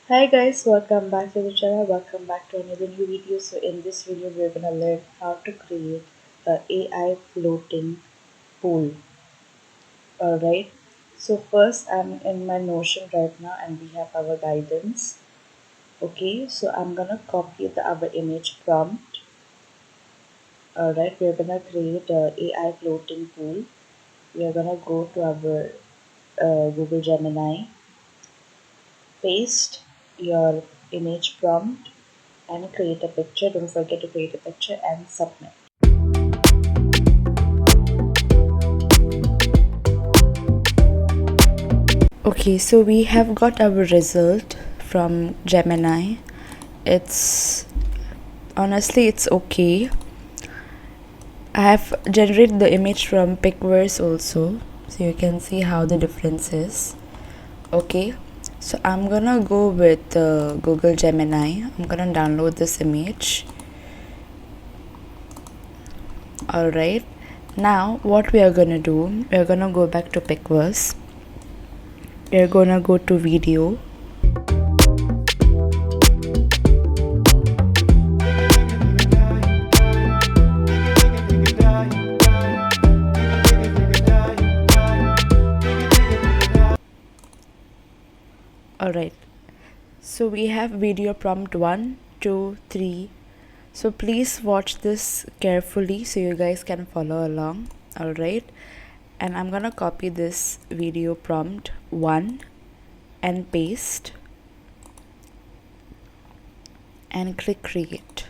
Hi guys, welcome back to the channel. Welcome back to another new video. So in this video, we're gonna learn how to create a AI floating pool. All right. So first, I'm in my Notion right now, and we have our guidance. Okay. So I'm gonna copy our image prompt. All right. We're gonna create a AI floating pool. We are gonna go to our Google Gemini, paste your image prompt and create a picture. Don't forget to create a picture and submit. Okay, so we have got our result from Gemini. It's honestly it's okay. I have generated the image from Pixverse also, so you can see how the difference is. Okay, so I'm gonna go with Google Gemini. I'm gonna download this image. Alright, now what we are gonna do, we are gonna go back to Pixverse. We are gonna go to video. Alright, so we have video prompt 1, 2, 3. So please watch this carefully so you guys can follow along. Alright, and I'm gonna copy this video prompt 1 and paste and click create.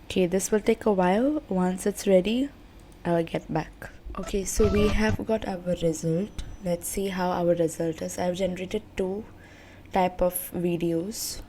Okay, this will take a while. Once it's ready, I'll get back. Okay, so we have got our result. Let's see how our result is. I've generated two type of videos.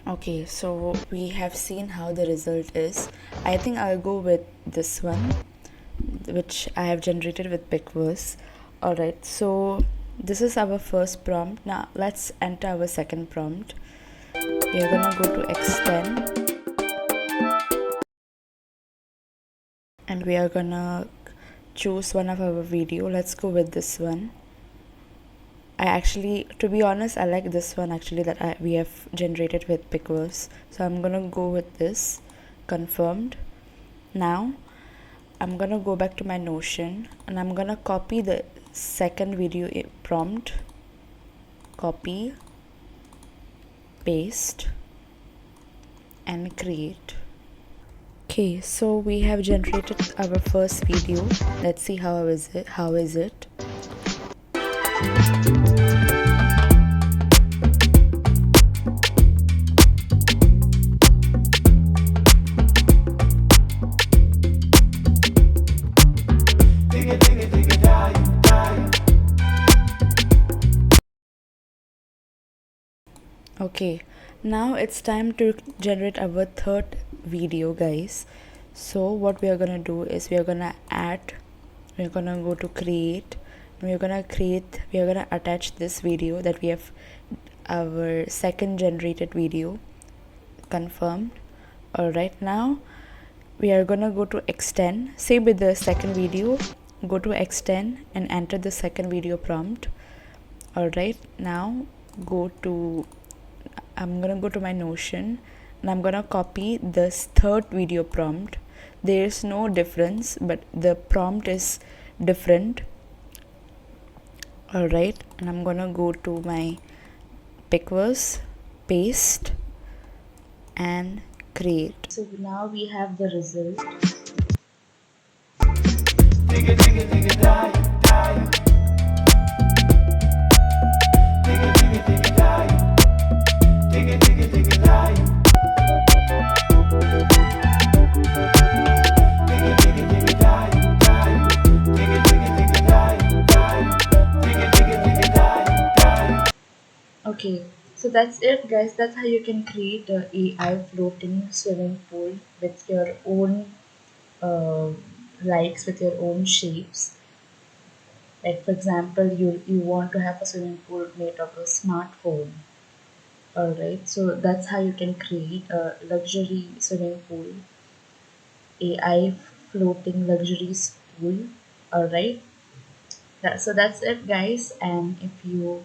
Okay, so we have seen how the result is. I think I'll go with this one, which I have generated with Pixverse. Alright, so this is our first prompt. Now let's enter our second prompt. We are gonna go to extend and we are gonna choose one of our video. Let's go with this one. I actually, to be honest, I like this one actually that we have generated with Pixverse. So I'm gonna go with this, confirmed. Now I'm gonna go back to my Notion and I'm gonna copy the second video prompt, copy, paste and create. Okay, so we have generated our first video. Let's see how is it. Okay, now it's time to generate our third video, guys. So what we are gonna do is we're gonna go to create, we're gonna attach this video that we have, our second generated video, confirmed. Alright, now we are gonna go to extend, same with the second video, go to extend and enter the second video prompt. Alright, now I'm gonna go to my Notion and I'm gonna copy this third video prompt. There is no difference, but the prompt is different. Alright, and I'm gonna go to my Pixverse, paste and create. So now we have the result. Okay, So that's it, guys. That's how you can create a AI floating swimming pool with your own uh, likes, with your own shapes. Like for example, you want to have a swimming pool made of a smartphone. All right. So that's how you can create a luxury swimming pool, AI floating luxury pool. All right. So that's it, guys. And if you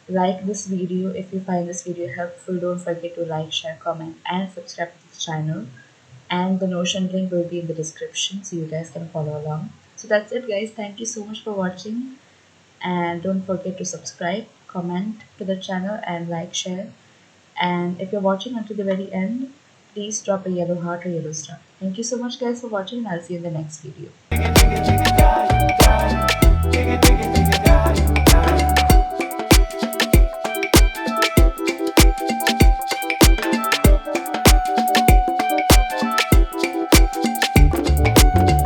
like this video, if you find this video helpful, don't forget to like, share, comment, and subscribe to this channel. And the Notion link will be in the description so you guys can follow along. So that's it, guys. Thank you so much for watching. And don't forget to subscribe, comment to the channel, and like, share. And if you're watching until the very end, please drop a yellow heart or yellow star. Thank you so much, guys, for watching, and I'll see you in the next video.